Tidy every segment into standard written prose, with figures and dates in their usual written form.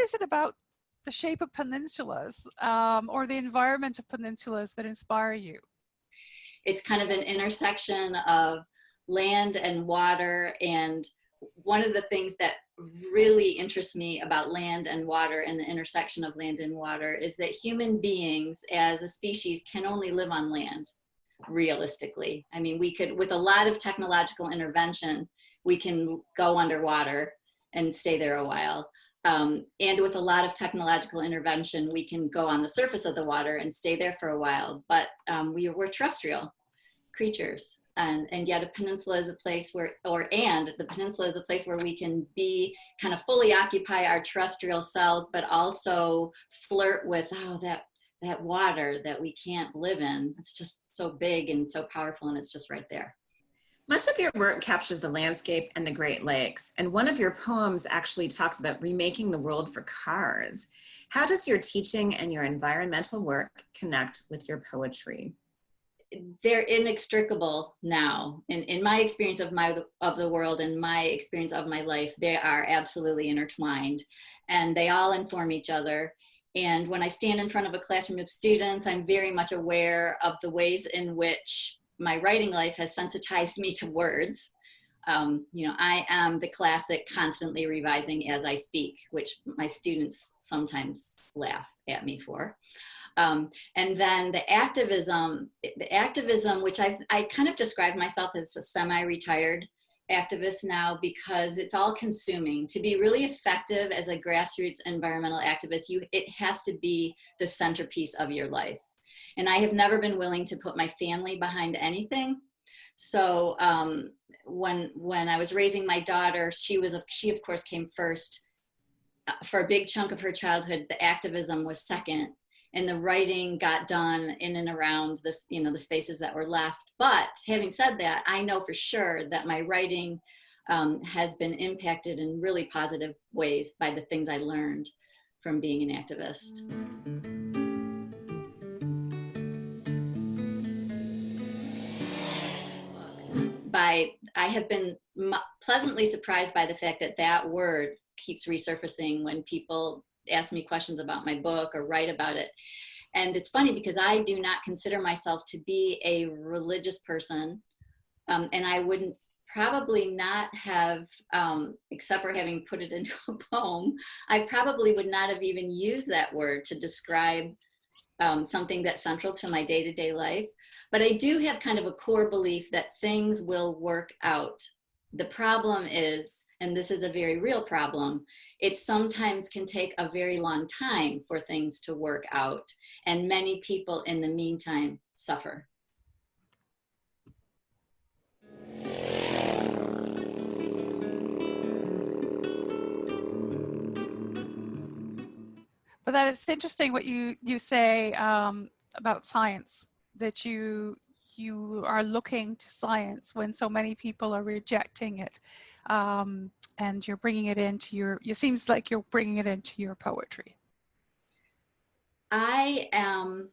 is it about the shape of peninsulas or the environment of peninsulas that inspire you? It's kind of an intersection of land and water. And one of the things that really interests me about land and water and the intersection of land and water is that human beings as a species can only live on land, realistically. I mean, we could, with a lot of technological intervention, we can go underwater and stay there a while. And with a lot of technological intervention, we can go on the surface of the water and stay there for a while. But we're terrestrial creatures. And yet a peninsula is a place where, the peninsula is a place where we can be, kind of fully occupy our terrestrial selves, but also flirt with, that water that we can't live in. It's just so big and so powerful, and it's just right there. Much of your work captures the landscape and the Great Lakes, and one of your poems actually talks about remaking the world for cars. How does your teaching and your environmental work connect with your poetry? They're inextricable now. In my experience of the world and my experience of my life, they are absolutely intertwined, and they all inform each other. And when I stand in front of a classroom of students, I'm very much aware of the ways in which my writing life has sensitized me to words. I am the classic constantly revising as I speak, which my students sometimes laugh at me for. And then the activism, which I kind of describe myself as a semi-retired activist now, because it's all consuming. To be really effective as a grassroots environmental activist, it has to be the centerpiece of your life. And I have never been willing to put my family behind anything. So when I was raising my daughter, she of course came first. For a big chunk of her childhood, the activism was second, and the writing got done in and around this, the spaces that were left. But having said that, I know for sure that my writing has been impacted in really positive ways by the things I learned from being an activist. I have been pleasantly surprised by the fact that word keeps resurfacing when people ask me questions about my book or write about it. And it's funny because I do not consider myself to be a religious person. And I wouldn't probably not have, except for having put it into a poem, I probably would not have even used that word to describe something that's central to my day-to-day life. But I do have kind of a core belief that things will work out. The problem is, and this is a very real problem, it sometimes can take a very long time for things to work out. And many people in the meantime suffer. But that it's interesting what you say about science, that you are looking to science when so many people are rejecting it, and you're bringing it into it seems like you're bringing it into your poetry. I am,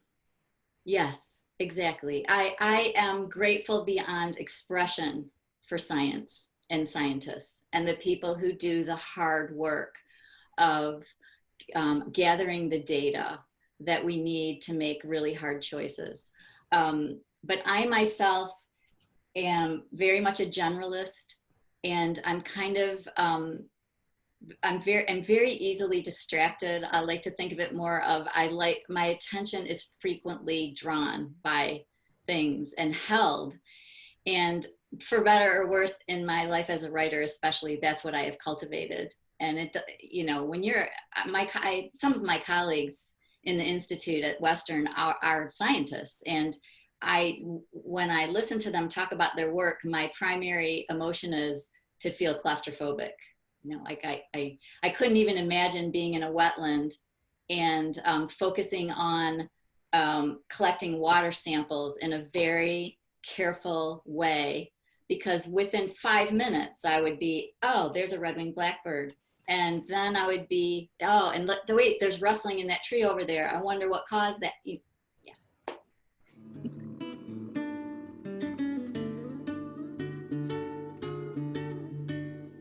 yes, exactly. I am grateful beyond expression for science and scientists and the people who do the hard work of gathering the data that we need to make really hard choices. But I myself am very much a generalist, and I'm kind of, I'm very easily distracted. I like to think of it more of, my attention is frequently drawn by things and held. And for better or worse in my life as a writer, especially, that's what I have cultivated. And when some of my colleagues in the Institute at Western are scientists, and when I listen to them talk about their work, my primary emotion is to feel claustrophobic. I couldn't even imagine being in a wetland and focusing on collecting water samples in a very careful way, because within 5 minutes I would be, oh, there's a red-winged blackbird. And then I would be, oh, and look, wait, there's rustling in that tree over there. I wonder what caused that. Yeah.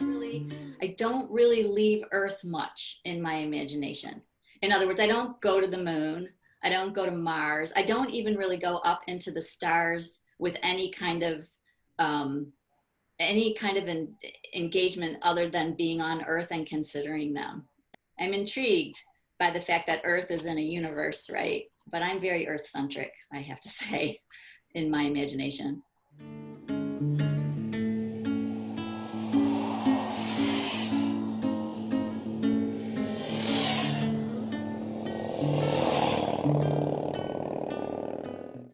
Really, I don't really leave Earth much in my imagination. In other words, I don't go to the moon. I don't go to Mars. I don't even really go up into the stars with any kind of engagement other than being on Earth and considering them. I'm intrigued by the fact that Earth is in a universe, right? But I'm very Earth-centric, I have to say, in my imagination.